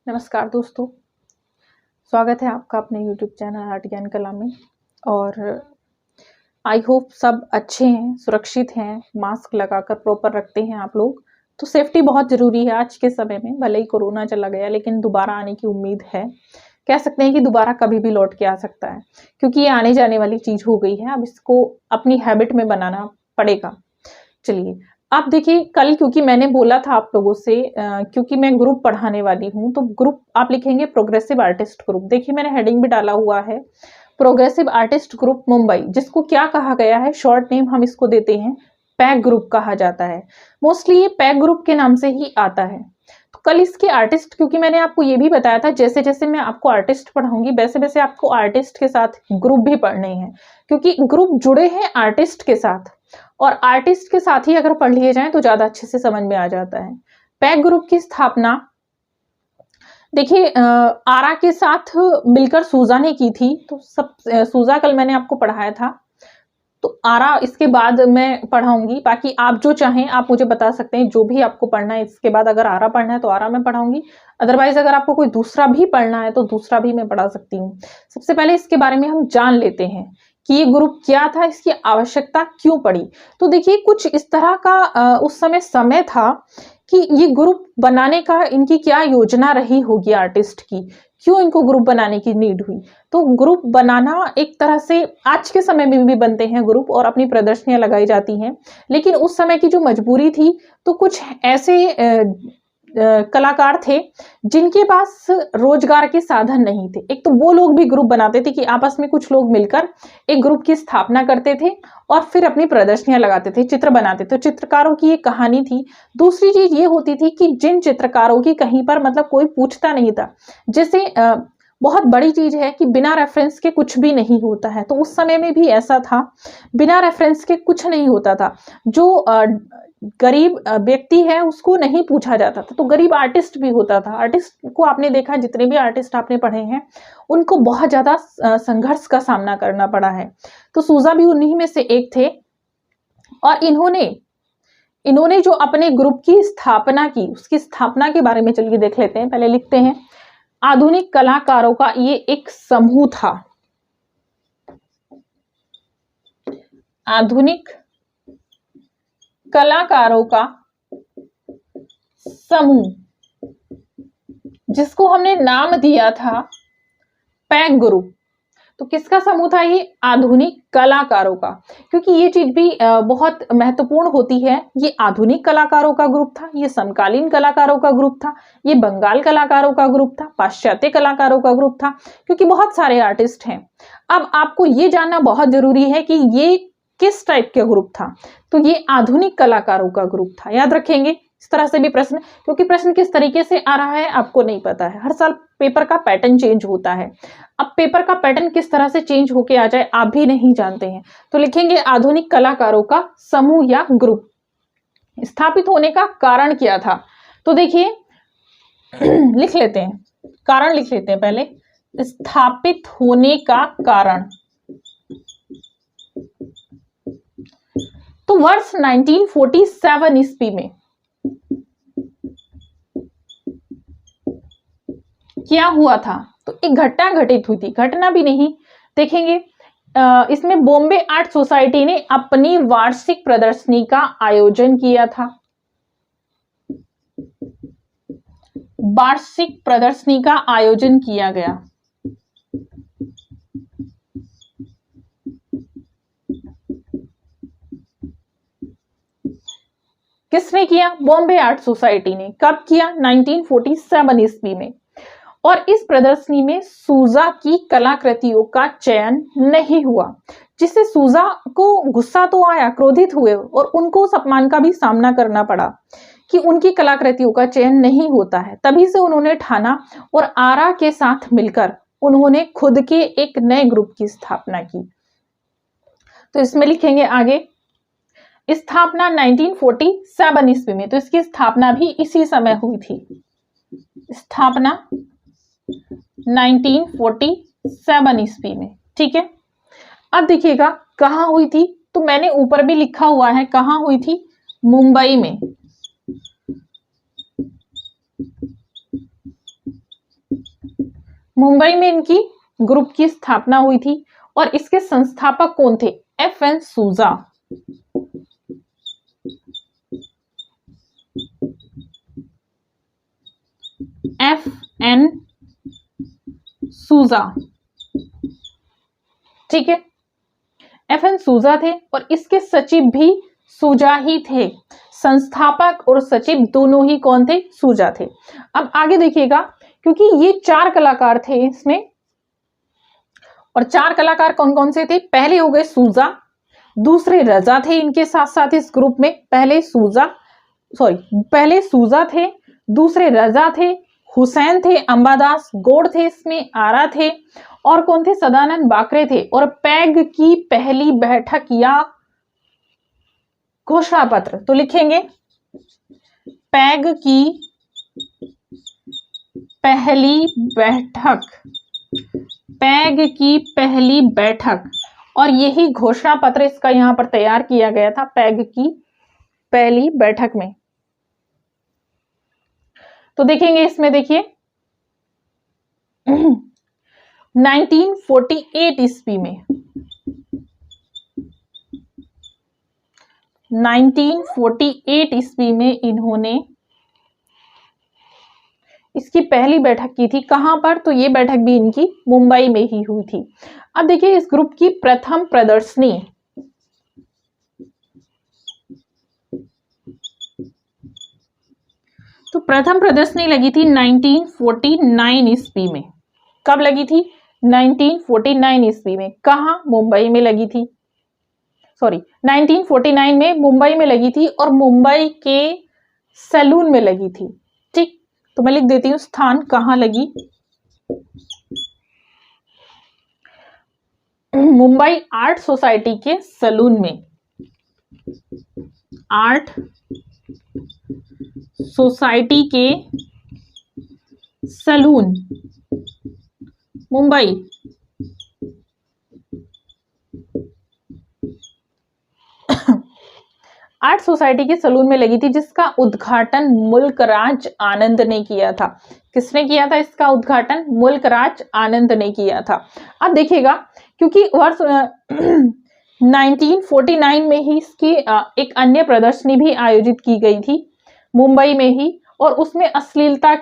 नमस्कार दोस्तों, स्वागत है आपका अपने YouTube चैनल आर्ट ज्ञान कला में। और आई होप सब अच्छे हैं, सुरक्षित हैं, मास्क लगाकर प्रॉपर रखते हैं आप लोग। तो सेफ्टी बहुत ज़रूरी है आज के समय में। भले ही कोरोना चला गया लेकिन दोबारा आने की उम्मीद है। कह सकते हैं कि दोबारा कभी भी लौट के आ सकता है, क्योंकि ये आने जाने वाली चीज़ हो गई है। अब इसको अपनी हैबिट में बनाना पड़ेगा। चलिए, आप देखिए, कल क्योंकि मैंने बोला था आप लोगों से, क्योंकि मैं ग्रुप पढ़ाने वाली हूँ, तो ग्रुप आप लिखेंगे प्रोग्रेसिव आर्टिस्ट ग्रुप। देखिए, मैंने हेडिंग भी डाला हुआ है, प्रोग्रेसिव आर्टिस्ट ग्रुप मुंबई, जिसको क्या कहा गया है, शॉर्ट नेम हम इसको देते हैं पैक ग्रुप कहा जाता है। मोस्टली ये पैक ग्रुप के नाम से ही आता है। तो कल इसके आर्टिस्ट, क्योंकि मैंने आपको ये भी बताया था जैसे जैसे मैं आपको आर्टिस्ट पढ़ाऊंगी वैसे वैसे आपको आर्टिस्ट के साथ ग्रुप भी पढ़ने हैं, क्योंकि ग्रुप जुड़े हैं आर्टिस्ट के साथ, और आर्टिस्ट के साथ ही अगर पढ़ लिए जाएं तो ज्यादा अच्छे से समझ में आ जाता है। पैक ग्रुप की स्थापना देखिए आरा के साथ मिलकर सूजा ने की थी। तो सब सूजा कल मैंने आपको पढ़ाया था, तो आरा इसके बाद मैं पढ़ाऊंगी। बाकी आप जो चाहें आप मुझे बता सकते हैं, जो भी आपको पढ़ना है इसके बाद। अगर आरा पढ़ना है तो आरा मैं पढ़ाऊंगी, अदरवाइज अगर आपको कोई दूसरा भी पढ़ना है तो दूसरा भी मैं पढ़ा सकती हूँ। सबसे पहले इसके बारे में हम जान लेते हैं कि ये ग्रुप क्या था, इसकी आवश्यकता क्यों पड़ी। तो देखिए, कुछ इस तरह का उस समय था कि ये ग्रुप बनाने का इनकी क्या योजना रही होगी आर्टिस्ट की, क्यों इनको ग्रुप बनाने की नीड हुई। तो ग्रुप बनाना एक तरह से आज के समय में भी बनते हैं ग्रुप और अपनी प्रदर्शनियां लगाई जाती हैं, लेकिन उस समय की जो मजबूरी थी, तो कुछ ऐसे कलाकार थे जिनके पास रोजगार के साधन नहीं थे। एक तो वो लोग भी ग्रुप बनाते थे कि आपस में कुछ लोग मिलकर एक ग्रुप की स्थापना करते थे और फिर अपनी प्रदर्शनियां लगाते थे, चित्र बनाते थे। तो चित्रकारों की एक कहानी थी। दूसरी चीज ये होती थी कि जिन चित्रकारों की कहीं पर मतलब कोई पूछता नहीं था, जैसे बहुत बड़ी चीज है कि बिना रेफरेंस के कुछ भी नहीं होता है। तो उस समय में भी ऐसा था, बिना रेफरेंस के कुछ नहीं होता था। जो गरीब व्यक्ति है उसको नहीं पूछा जाता था। तो गरीब आर्टिस्ट भी होता था। आर्टिस्ट को आपने देखा, जितने भी आर्टिस्ट आपने पढ़े हैं उनको बहुत ज्यादा संघर्ष का सामना करना पड़ा है। तो सूजा भी उन्हीं में से एक थे। और इन्होंने जो अपने ग्रुप की स्थापना की, उसकी स्थापना के बारे में चलिए देख लेते हैं। पहले लिखते हैं, आधुनिक कलाकारों का ये एक समूह था। आधुनिक कलाकारों का समूह, जिसको हमने नाम दिया था पैक ग्रुप। तो किसका समूह था ये? आधुनिक कलाकारों का। क्योंकि ये चीज भी बहुत महत्वपूर्ण होती है। ये आधुनिक कलाकारों का ग्रुप था, ये समकालीन कलाकारों का ग्रुप था, ये बंगाल कलाकारों का ग्रुप था, पाश्चात्य कलाकारों का ग्रुप था, क्योंकि बहुत सारे आर्टिस्ट हैं। अब आपको ये जानना बहुत जरूरी है कि ये किस टाइप का ग्रुप था। तो ये आधुनिक कलाकारों का ग्रुप था। याद रखेंगे इस तरह से भी प्रश्न, क्योंकि प्रश्न किस तरीके से आ रहा है आपको नहीं पता है। हर साल पेपर का पैटर्न चेंज होता है। अब पेपर का पैटर्न किस तरह से चेंज होके आ जाए आप भी नहीं जानते हैं। तो लिखेंगे आधुनिक कलाकारों का समूह या ग्रुप। स्थापित होने का कारण क्या था? तो देखिए लिख लेते हैं, कारण लिख लेते हैं पहले। स्थापित होने का कारण, तो वर्ष 1947 ईस्वी में क्या हुआ था? तो एक घटना घटित हुई थी। घटना भी नहीं, देखेंगे इसमें बॉम्बे आर्ट सोसाइटी ने अपनी वार्षिक प्रदर्शनी का आयोजन किया था। वार्षिक प्रदर्शनी का आयोजन किया गया। किसने किया? बॉम्बे आर्ट सोसाइटी ने। कब किया? 1947 ईस्वी में। और इस प्रदर्शनी में सूजा की कलाकृतियों का चयन नहीं हुआ, जिससे सूजा को गुस्सा तो आया, क्रोधित हुए और उनको उस अपमान का भी सामना करना पड़ा कि उनकी कलाकृतियों का चयन नहीं होता है। तभी से उन्होंने ठाना और आरा के साथ मिलकर उन्होंने खुद के एक नए ग्रुप की स्थापना की। तो इसमें लिखेंगे आगे, स्थापना 1947 ईस्वी में। तो इसकी स्थापना भी इसी समय हुई थी। स्थापना 1947 ईस्वी में। ठीक है, अब देखिएगा कहां हुई थी। तो मैंने ऊपर भी लिखा हुआ है कहां हुई थी, मुंबई में। मुंबई में इनकी ग्रुप की स्थापना हुई थी और इसके संस्थापक कौन थे? FN सूजा। FN सूजा, ठीक है। FN सूजा थे और इसके सचिव भी सूजा ही थे। संस्थापक और सचिव दोनों ही कौन थे? सूजा थे। अब आगे देखिएगा, क्योंकि ये 4 कलाकार थे इसमें, और 4 कलाकार कौन कौन से थे? पहले हो गए सूजा, दूसरे रजा थे इनके साथ साथ इस ग्रुप में। पहले सूजा थे, दूसरे रजा थे, हुसैन थे, अंबादास गौड़ थे, इसमें आरा थे, और कौन थे? सदानंद बाकरे थे। और पैग की पहली बैठक या घोषणा पत्र, तो लिखेंगे पैग की पहली बैठक, पैग की पहली बैठक, और यही घोषणा पत्र इसका यहां पर तैयार किया गया था पैग की पहली बैठक में। तो देखेंगे इसमें, देखिए 1948 ईस्वी में, 1948 ईस्वी में इन्होंने इसकी पहली बैठक की थी। कहां पर? तो ये बैठक भी इनकी मुंबई में ही हुई थी। अब देखिए इस ग्रुप की प्रथम प्रदर्शनी, तो प्रथम प्रदर्शनी लगी थी 1949 ईस्वी में। कब लगी थी? 1949 ईस्वी में। कहां? मुंबई में लगी थी। 1949 में मुंबई में लगी थी और मुंबई के सैलून में लगी थी। ठीक, तो मैं लिख देती हूं स्थान कहां लगी। मुंबई आर्ट सोसाइटी के सैलून में, आर्ट सोसाइटी के सैलून मुंबई। आर्ट सोसाइटी के सैलून में लगी थी, जिसका उद्घाटन मुल्कराज आनंद ने किया था। किसने किया था इसका उद्घाटन? मुल्कराज आनंद ने किया था। अब देखिएगा, क्योंकि वर्ष 1949 में ही इसकी एक अन्य प्रदर्शनी भी आयोजित की गई थी मुंबई में ही, और उसमें अश्लीलता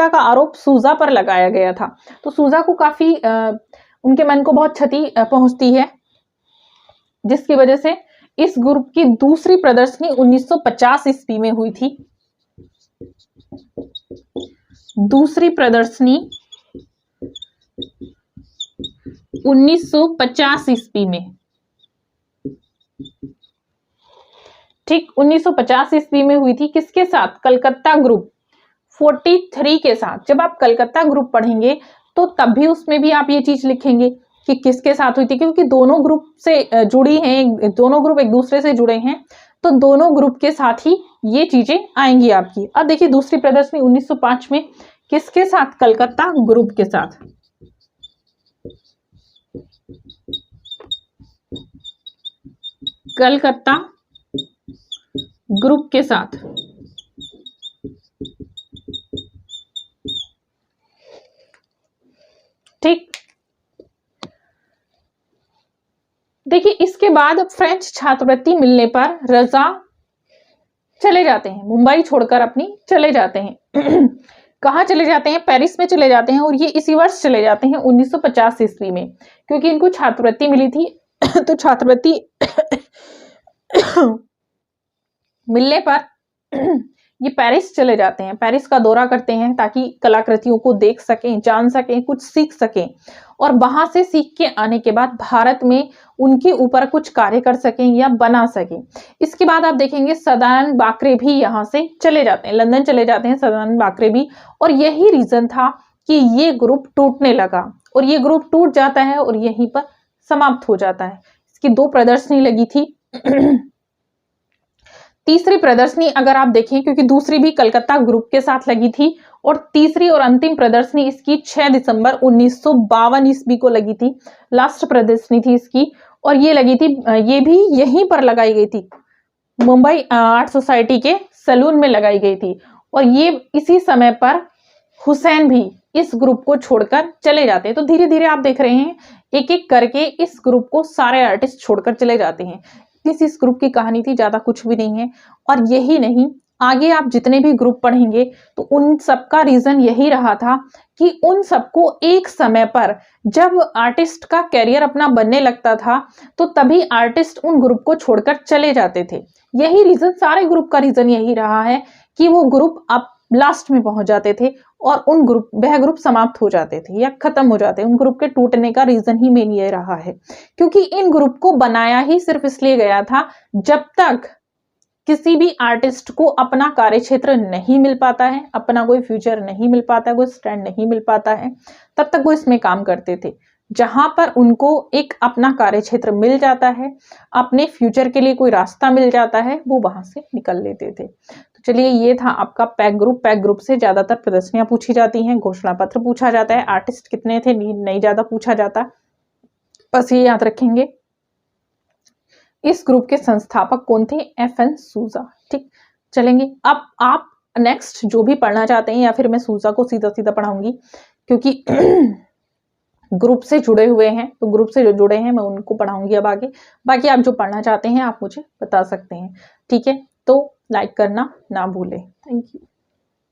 का आरोप सूजा पर लगाया गया था। तो सूजा को काफी उनके मन को बहुत क्षति पहुंचती है, जिसकी वजह से इस ग्रुप की दूसरी प्रदर्शनी 1950 ईस्वी में हुई थी। दूसरी प्रदर्शनी 1950 ईस्वी में, ठीक 1950 ईस्वी में हुई थी। किसके साथ? कलकत्ता ग्रुप 43 के साथ। जब आप कलकत्ता ग्रुप पढ़ेंगे तो तब भी उसमें भी आप ये चीज लिखेंगे कि किसके साथ हुई थी, क्योंकि दोनों ग्रुप से जुड़ी हैं, दोनों ग्रुप एक दूसरे से जुड़े हैं, तो दोनों ग्रुप के साथ ही ये चीजें आएंगी आपकी। अब देखिए दूसरी प्रदर्शनी 1905 में किसके साथ? कलकत्ता ग्रुप के साथ। कलकत्ता ग्रुप के साथ। ठीक, देखिए इसके बाद फ्रेंच छात्रवृत्ति मिलने पर रजा चले जाते हैं, मुंबई छोड़कर अपनी चले जाते हैं। कहाँ चले जाते हैं? पेरिस में चले जाते हैं, और ये इसी वर्ष चले जाते हैं 1950 ईस्वी में, क्योंकि इनको छात्रवृत्ति मिली थी। तो छात्रवृत्ति मिलने पर ये पेरिस चले जाते हैं, पेरिस का दौरा करते हैं ताकि कलाकृतियों को देख सकें, जान सकें, कुछ सीख सकें, और वहां से सीख के आने के बाद भारत में उनके ऊपर कुछ कार्य कर सकें या बना सकें। इसके बाद आप देखेंगे सदानंद बाकरे भी यहाँ से चले जाते हैं, लंदन चले जाते हैं सदानंद बाकरे भी, और यही रीजन था कि ये ग्रुप टूटने लगा, और ये ग्रुप टूट जाता है और यहीं पर समाप्त हो जाता है। इसकी 2 प्रदर्शनी लगी थी। तीसरी प्रदर्शनी अगर आप देखें, क्योंकि दूसरी भी कलकत्ता ग्रुप के साथ लगी थी, और तीसरी और अंतिम प्रदर्शनी इसकी 6 दिसंबर 1952 ईस्वी को लगी थी। लास्ट प्रदर्शनी थी इसकी, और ये लगी थी, ये भी यहीं पर लगाई गई थी, मुंबई आर्ट सोसाइटी के सैलून में लगाई गई थी। और ये इसी समय पर हुसैन भी इस ग्रुप को छोड़कर चले जाते हैं। तो धीरे धीरे आप देख रहे हैं एक एक करके इस ग्रुप को सारे आर्टिस्ट छोड़कर चले जाते हैं। इस ग्रुप की कहानी थी, ज्यादा कुछ भी नहीं है। और यही नहीं, आगे आप जितने भी ग्रुप पढ़ेंगे तो उन सबका रीजन यही रहा था कि उन सबको एक समय पर जब आर्टिस्ट का कैरियर अपना बनने लगता था तो तभी आर्टिस्ट उन ग्रुप को छोड़कर चले जाते थे। यही रीजन, सारे ग्रुप का रीजन यही रहा है कि वो ग्रुप अब लास्ट में पहुंच जाते थे और वह ग्रुप समाप्त हो जाते थे या खत्म हो जाते। उन ग्रुप के टूटने का रीजन ही मेन ये रहा है, क्योंकि इन ग्रुप को बनाया ही सिर्फ इसलिए गया था जब तक किसी भी आर्टिस्ट को अपना कार्यक्षेत्र नहीं मिल पाता है, अपना कोई फ्यूचर नहीं मिल पाता है, कोई स्टैंड नहीं मिल पाता है, तब तक वो इसमें काम करते थे। जहां पर उनको एक अपना कार्यक्षेत्र मिल जाता है, अपने फ्यूचर के लिए कोई रास्ता मिल जाता है, वो वहां से निकल लेते थे। तो चलिए, ये था आपका पैक ग्रुप। पैक ग्रुप से ज्यादातर प्रदर्शनियां पूछी जाती हैं, घोषणा पत्र पूछा जाता है, आर्टिस्ट कितने थे नहीं ज्यादा पूछा जाता। बस ये याद रखेंगे। इस ग्रुप के संस्थापक कौन थे? FN सूजा। ठीक, चलेंगे। अब आप नेक्स्ट जो भी पढ़ना चाहते हैं, या फिर मैं सूजा को सीधा सीधा पढ़ाऊंगी क्योंकि ग्रुप से जुड़े हुए हैं, तो ग्रुप से जो जुड़े हैं मैं उनको पढ़ाऊंगी अब आगे। बाकी आप जो पढ़ना चाहते हैं आप मुझे बता सकते हैं। ठीक है, तो लाइक करना ना भूलें। Thank you.